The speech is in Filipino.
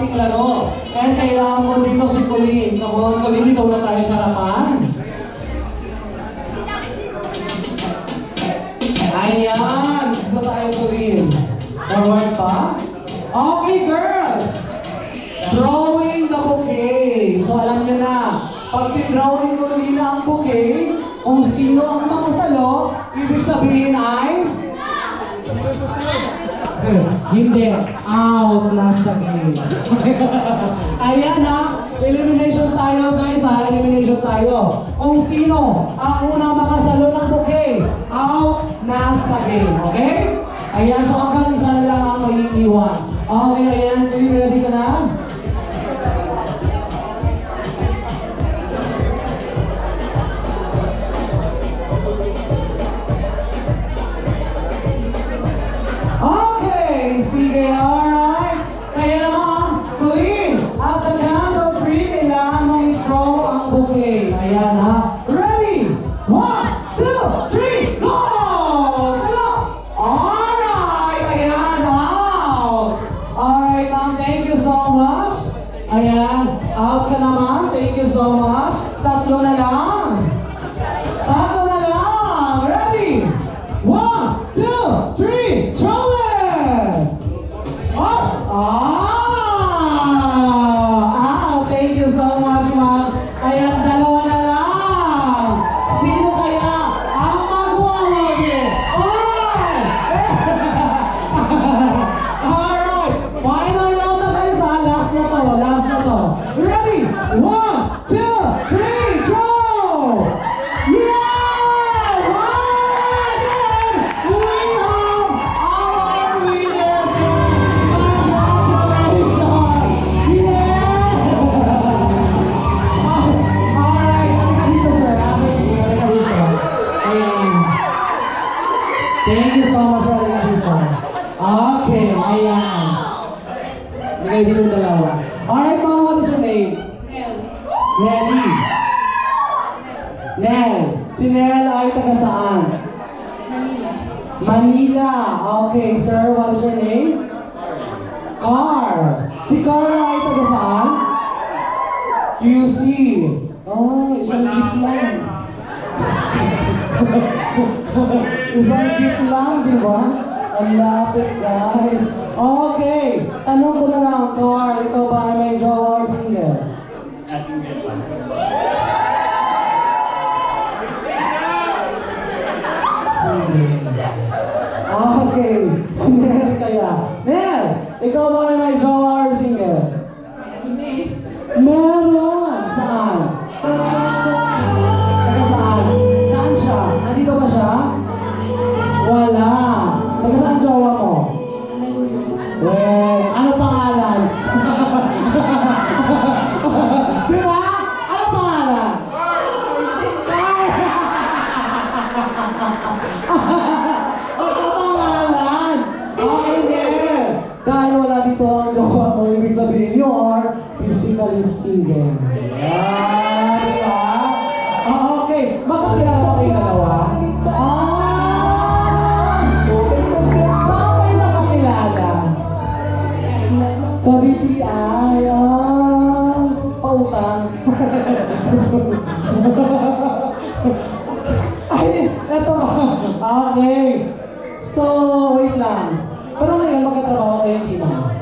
ating laro. And kailangan ko dito si Colleen. Come on, Colleen, dito na tayo sa harapan. Ayan, dito tayo, Colleen. Forward pa. Okay, girls. Drawing the bouquet. So alam niyo na, pag drawing ko rin ang bouquet, kung sino ang makasalo, ibig sabihin ay hindi, out na sa game. Ayan ha, elimination tayo guys ha, elimination tayo. Kung sino ang unang makasalo ng bouquet, out na sa game, okay? Ayan, so hanggang isa na lang ang maiiwan. Okay, ayan, ready ka na? Okay, sige, alright. Kaya naman, Colleen, at the count of 3, kailangan mong i-throw ang bouquet. Ayan ha. Ready? 1, 2, 3, go! Sila! Alright, ayan, out. Alright, ma'am, thank you so much. Ayan, out ka naman. Thank you so much. Tatlo na lang. Tatlo na lang. Ready? 1, 2, 3, throw it! Oops! Thank you so much, ma'am. Ayan, dalawa na lang. Sino kaya ang magwawagi? Alright! Alright! Final round na guys ha. Last na to. Last na to. Ready? 1, 2, 3, throw! Yes! Alright! And we have our winners here. Congratulations! Yes! Alright, halika dito sir. Halika dito. Ayan. Thank you so much, halika dito. Okay, ayan. Halika dito yung dalawa. Alright, ma'am, what is your name? Nelly. Nel. Si Nel ay taga saan? Manila. Okay, sir, what is your name? Carl. Si Carl ay taga saan? QC. Oh, isang jeep lang. Isang jeep lang, di ba? Ang lapit, guys. Okay, tanong ko na lang, Carl, ikaw ba ay may jowa or single? Okay, si Nel kaya. Nel, ikaw ba ay may jowa or single? Meron! Saan? Taga saan? Saan siya? Nandito ba siya? Wala. Taga saan jowa mo? Ano pangalan? Di ba? Ano pangalan? Ano pangalan? Okay, Nel. Dahil wala dito ang jowa mo, ibig sabihin you are physically single. Yan, di ba? Okay, magkakilala ba kayo dalawa? Saan kayo nakakilala? Sa BPI, pautang. Ay, eto. Okay. So, wait lang. Pero ngayon, magkatrabaho kayo, di ba?